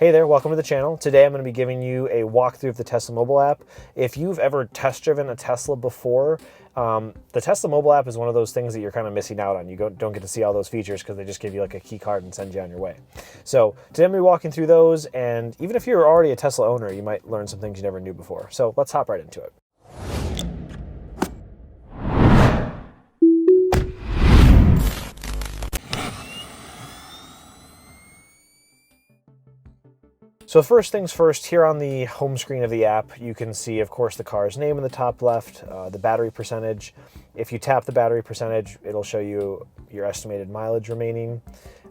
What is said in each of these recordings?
Hey there, welcome to the channel. Today I'm going to be giving you a walkthrough of the Tesla mobile app. If you've ever test driven a Tesla before, the Tesla mobile app is one of those things that you're kind of missing out on. You don't get to see all those features because they just give you like a key card and send you on your way. So today I'm going to be walking through those, and even if you're already a Tesla owner, you might learn some things you never knew before. So let's hop right into it. So first things first, here on the home screen of the app, you can see, of course, the car's name in the top left, the battery percentage. If you tap the battery percentage, it'll show you your estimated mileage remaining.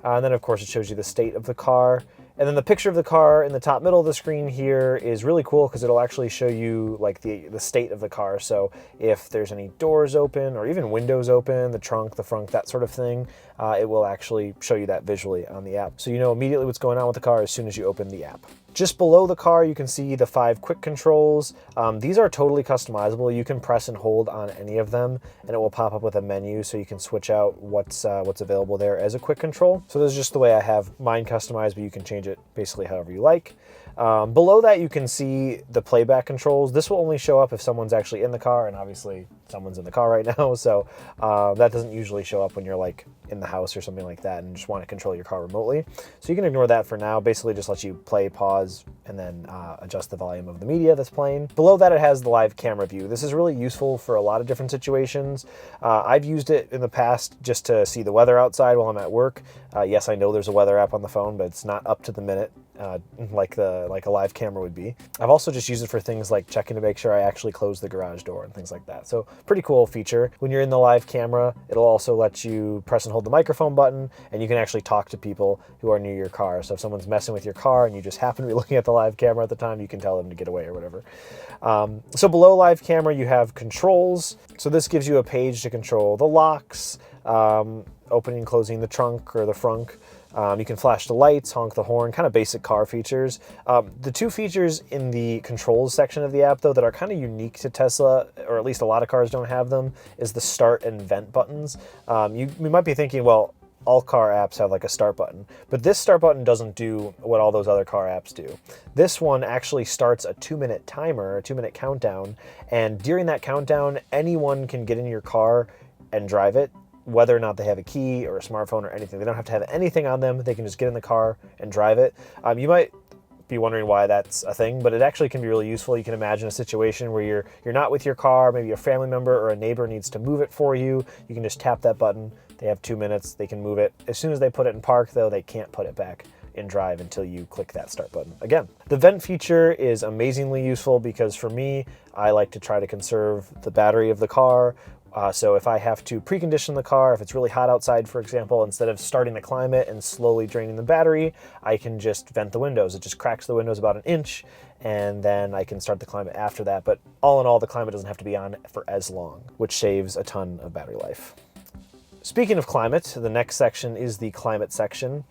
And then, of course, it shows you the state of the car. And then the picture of the car in the top middle of the screen here is really cool because it'll actually show you like the state of the car. So if there's any doors open or even windows open, the trunk, the front, that sort of thing, it will actually show you that visually on the app. So you know immediately what's going on with the car as soon as you open the app. Just below the car, you can see the 5 quick controls. These are totally customizable. You can press and hold on any of them and it will pop up with a menu so you can switch out what's available there as a quick control. So this is just the way I have mine customized, but you can change it basically however you like. Below that, you can see the playback controls. This will only show up if someone's actually in the car, and obviously someone's in the car right now, so that doesn't usually show up when you're like in the house or something like that and just want to control your car remotely. So you can ignore that for now. Basically just lets you play, pause, and then adjust the volume of the media that's playing. Below that, it has the live camera view. This is really useful for a lot of different situations. I've used it in the past just to see the weather outside while I'm at work. Yes, I know there's a weather app on the phone, but it's not up to the minute like a live camera would be. I've also just used it for things like checking to make sure I actually close the garage door and things like that. So pretty cool feature. When you're in the live camera, it'll also let you press and hold the microphone button, and you can actually talk to people who are near your car. So if someone's messing with your car and you just happen to be looking at the live camera at the time, you can tell them to get away or whatever. So below live camera, you have controls. So this gives you a page to control the locks, opening and closing the trunk or the frunk. You can flash the lights, honk the horn, kind of basic car features. The 2 features in the controls section of the app, though, that are kind of unique to Tesla, or at least a lot of cars don't have them, is the start and vent buttons. You might be thinking, well, all car apps have like a start button, but this start button doesn't do what all those other car apps do. This one actually starts a 2-minute timer, a 2-minute countdown, and during that countdown, anyone can get in your car and drive it, whether or not they have a key or a smartphone or anything. They don't have to have anything on them. They can just get in the car and drive it. You might be wondering why that's a thing, but it actually can be really useful. You can imagine a situation where you're not with your car, maybe a family member or a neighbor needs to move it for you. You can just tap that button. They have 2 minutes. They can move it. As soon as they put it in park, though, they can't put it back in drive until you click that start button again. The vent feature is amazingly useful because for me, I like to try to conserve the battery of the car. So if I have to precondition the car, if it's really hot outside, for example, instead of starting the climate and slowly draining the battery, I can just vent the windows. It just cracks the windows about 1 inch, and then I can start the climate after that. But all in all, the climate doesn't have to be on for as long, which saves a ton of battery life. Speaking of climate, the next section is the climate section.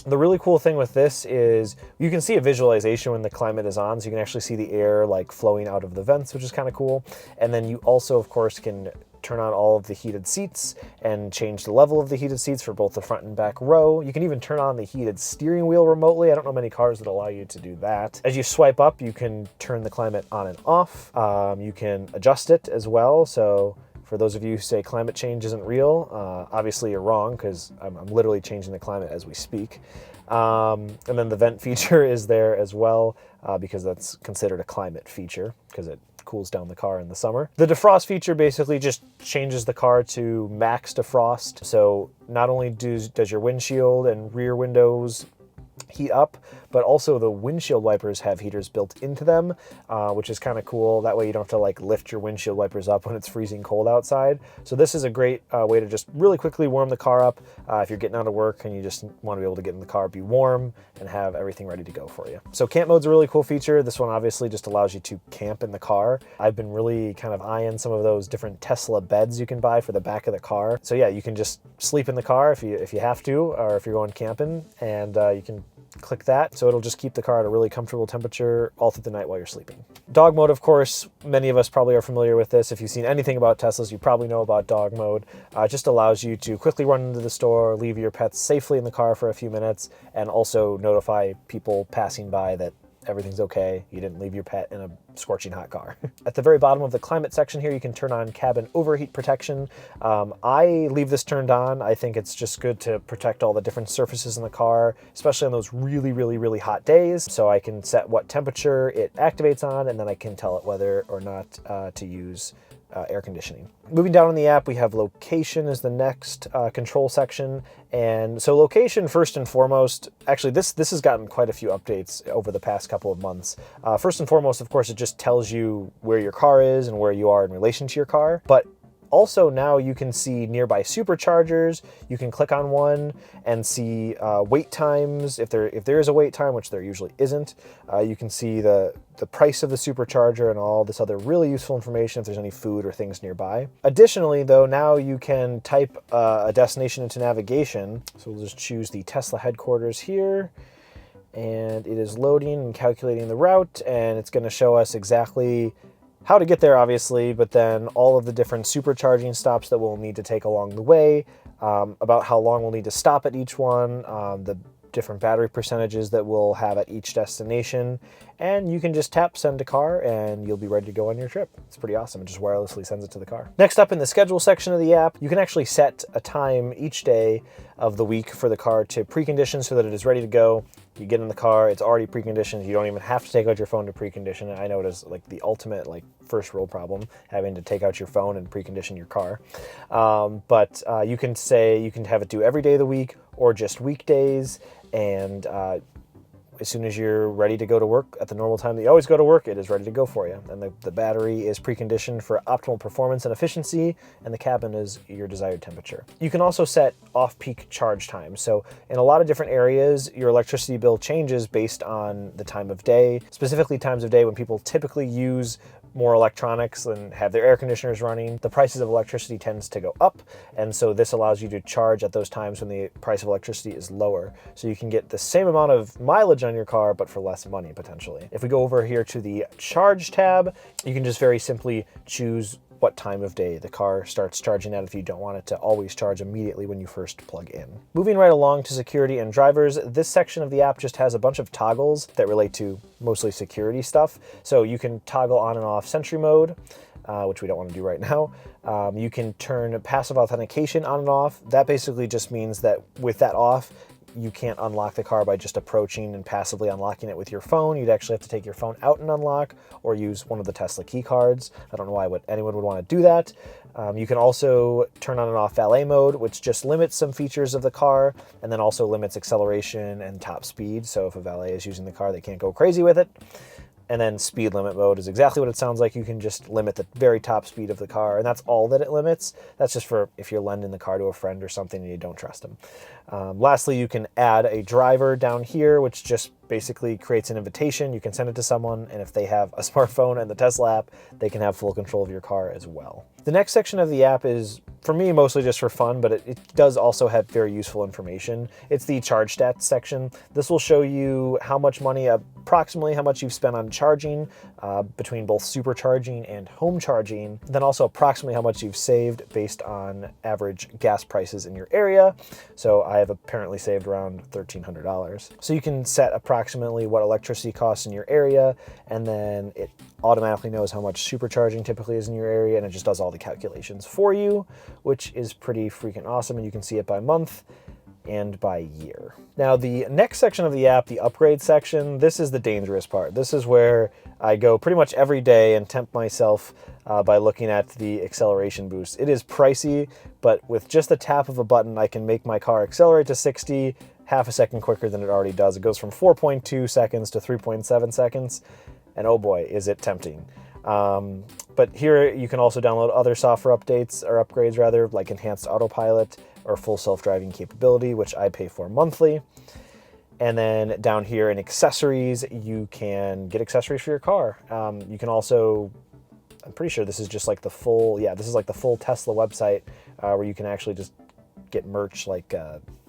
The really cool thing with this is you can see a visualization when the climate is on, so you can actually see the air like flowing out of the vents, which is kind of cool. And then you also, of course, can turn on all of the heated seats and change the level of the heated seats for both the front and back row. You can even turn on the heated steering wheel remotely. I don't know many cars that allow you to do that. As you swipe up, you can turn the climate on and off. You can adjust it as well. So for those of you who say climate change isn't real, obviously you're wrong because I'm literally changing the climate as we speak. And then the vent feature is there as well because that's considered a climate feature because it cools down the car in the summer. The defrost feature basically just changes the car to max defrost. So not only does your windshield and rear windows heat up, but also the windshield wipers have heaters built into them, which is kind of cool. That way you don't have to like lift your windshield wipers up when it's freezing cold outside. So this is a great way to just really quickly warm the car up if you're getting out of work and you just want to be able to get in the car, be warm, and have everything ready to go for you. So camp mode's a really cool feature. This one obviously just allows you to camp in the car. I've been really kind of eyeing some of those different Tesla beds you can buy for the back of the car. So yeah, you can just sleep in the car if you have to, or if you're going camping, and you can click that. So it'll just keep the car at a really comfortable temperature all through the night while you're sleeping. Dog mode, of course, many of us probably are familiar with this. If you've seen anything about Teslas, you probably know about dog mode. It just allows you to quickly run into the store, leave your pets safely in the car for a few minutes, and also notify people passing by that everything's okay. You didn't leave your pet in a scorching hot car. At the very bottom of the climate section here, you can turn on cabin overheat protection. I leave this turned on. I think it's just good to protect all the different surfaces in the car, especially on those really, really, really hot days. So I can set what temperature it activates on, and then I can tell it whether or not to use air conditioning. Moving down on the app, we have location is the next control section. And so location, first and foremost, actually this has gotten quite a few updates over the past couple of months. First and foremost, of course, it just tells you where your car is and where you are in relation to your car. But also now you can see nearby superchargers. You can click on one and see wait times. If there is a wait time, which there usually isn't, you can see the price of the supercharger and all this other really useful information if there's any food or things nearby. Additionally, though, now you can type a destination into navigation. So we'll just choose the Tesla headquarters here. And it is loading and calculating the route, and it's going to show us exactly how to get there, obviously, but then all of the different supercharging stops that we'll need to take along the way, about how long we'll need to stop at each one, the different battery percentages that we'll have at each destination, and you can just tap send to car and you'll be ready to go on your trip. It's pretty awesome. It just wirelessly sends it to the car. Next up in the schedule section of the app, you can actually set a time each day of the week for the car to precondition so that it is ready to go. You get in the car, it's already preconditioned. You don't even have to take out your phone to precondition it. I know it is like the ultimate first world problem, having to take out your phone and precondition your car. But you can say you can have it do every day of the week or just weekdays, and as soon as you're ready to go to work at the normal time that you always go to work, it is ready to go for you. And the battery is preconditioned for optimal performance and efficiency, and the cabin is your desired temperature. You can also set off-peak charge time. So in a lot of different areas, your electricity bill changes based on the time of day, specifically times of day when people typically use more electronics and have their air conditioners running. The prices of electricity tends to go up, and so this allows you to charge at those times when the price of electricity is lower. So you can get the same amount of mileage on your car, but for less money potentially. If we go over here to the charge tab, you can just very simply choose what time of day the car starts charging at if you don't want it to always charge immediately when you first plug in. Moving right along to security and drivers, this section of the app just has a bunch of toggles that relate to mostly security stuff. So you can toggle on and off Sentry mode, which we don't want to do right now. You can turn passive authentication on and off. That basically just means that with that off, you can't unlock the car by just approaching and passively unlocking it with your phone. You'd actually have to take your phone out and unlock, or use one of the Tesla key cards. I don't know why anyone would want to do that. You can also turn on and off valet mode, which just limits some features of the car, and then also limits acceleration and top speed. So if a valet is using the car, they can't go crazy with it. And then speed limit mode is exactly what it sounds like. You can just limit the very top speed of the car, and that's all that it limits. That's just for if you're lending the car to a friend or something and you don't trust them. Lastly, you can add a driver down here, which just basically creates an invitation. You can send it to someone, and if they have a smartphone and the Tesla app, they can have full control of your car as well. The next section of the app is, for me, mostly just for fun, but it does also have very useful information. It's the charge stats section. This will show you how much money, approximately how much you've spent on charging between both supercharging and home charging, then also approximately how much you've saved based on average gas prices in your area. So I have apparently saved around $1,300. So you can set approximately what electricity costs in your area, and then it automatically knows how much supercharging typically is in your area, and it just does all the calculations for you, which is pretty freaking awesome. And you can see it by month and by year. Now the next section of the app, the upgrade section, this is the dangerous part. This is where I go pretty much every day and tempt myself by looking at the acceleration boost. It is pricey, but with just the tap of a button, I can make my car accelerate to 60 half a second quicker than it already does. It goes from 4.2 seconds to 3.7 seconds, and oh boy, is it tempting. But here you can also download other software updates, or upgrades rather, like enhanced autopilot or full self-driving capability, which I pay for monthly. And then down here in accessories, you can get accessories for your car. You can also, I'm pretty sure this is just like the full, yeah, this is like the full Tesla website where you can actually just get merch, like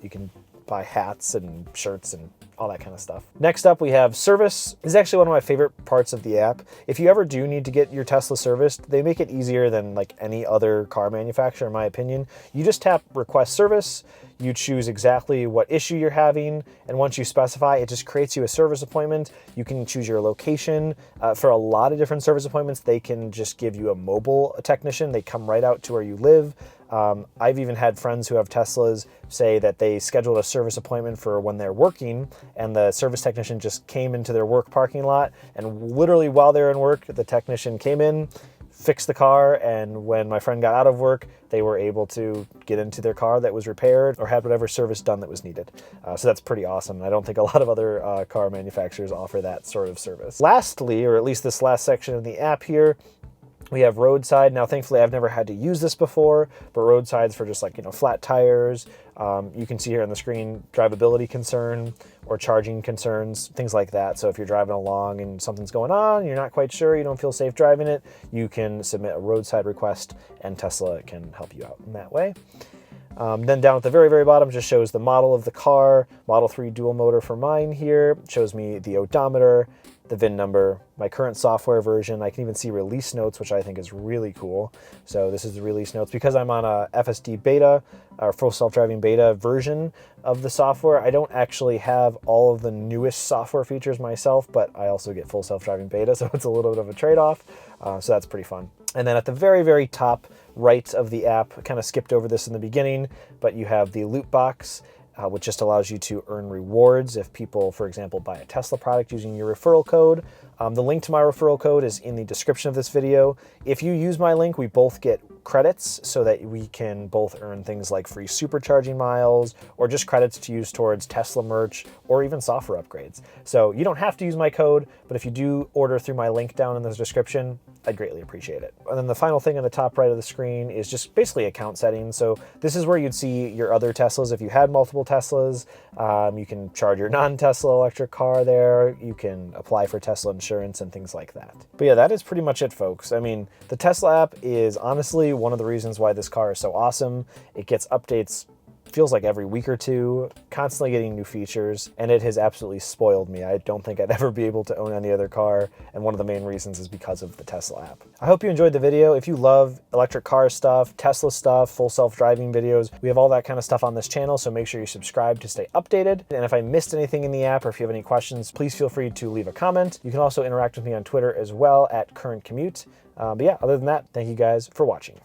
you can buy hats and shirts and all that kind of stuff. Next up, we have service. This is actually one of my favorite parts of the app. If you ever do need to get your Tesla serviced, they make it easier than like any other car manufacturer, in my opinion. You just tap request service, you choose exactly what issue you're having, and once you specify, it just creates you a service appointment. You can choose your location. For a lot of different service appointments, they can just give you a mobile technician. They come right out to where you live. I've even had friends who have Teslas say that they scheduled a service appointment for when they're working, and the service technician just came into their work parking lot, and literally while they're in work, the technician came in, fixed the car, and when my friend got out of work, they were able to get into their car that was repaired or had whatever service done that was needed. So that's pretty awesome. I don't think a lot of other car manufacturers offer that sort of service. Lastly, or at least this last section of the app here, we have Roadside. Now, thankfully, I've never had to use this before, but Roadside's for just like, flat tires. You can see here on the screen, drivability concern or charging concerns, things like that. So if you're driving along and something's going on, you're not quite sure, you don't feel safe driving it, you can submit a roadside request and Tesla can help you out in that way. Then down at the very, very bottom just shows the model of the car, Model 3 dual motor for mine here, shows me the odometer, the VIN number, my current software version. I can even see release notes, which I think is really cool. So this is the release notes. Because I'm on a FSD beta, or full self-driving beta version of the software, I don't actually have all of the newest software features myself, but I also get full self-driving beta, so it's a little bit of a trade-off. So that's pretty fun. And then at the very, very top right of the app, kind of skipped over this in the beginning, but you have the loot box, which just allows you to earn rewards if people, for example, buy a Tesla product using your referral code. The link to my referral code is in the description of this video. If you use my link, we both get credits so that we can both earn things like free supercharging miles or just credits to use towards Tesla merch or even software upgrades. So you don't have to use my code, but if you do order through my link down in the description, I'd greatly appreciate it. And then the final thing on the top right of the screen is just basically account settings. So this is where you'd see your other Teslas. If you had multiple Teslas, you can charge your non-Tesla electric car there. You can apply for Tesla insurance and things like that. But yeah, that is pretty much it, folks. I mean, the Tesla app is honestly one of the reasons why this car is so awesome. It gets updates, feels like every week or two, constantly getting new features, and it has absolutely spoiled me. I don't think I'd ever be able to own any other car, and one of the main reasons is because of the Tesla app. I hope you enjoyed the video. If you love electric car stuff, Tesla stuff, full self-driving videos, we have all that kind of stuff on this channel, so make sure you subscribe to stay updated. And if I missed anything in the app, or if you have any questions, please feel free to leave a comment. You can also interact with me on Twitter as well at currentcommute. But yeah, other than that, thank you guys for watching.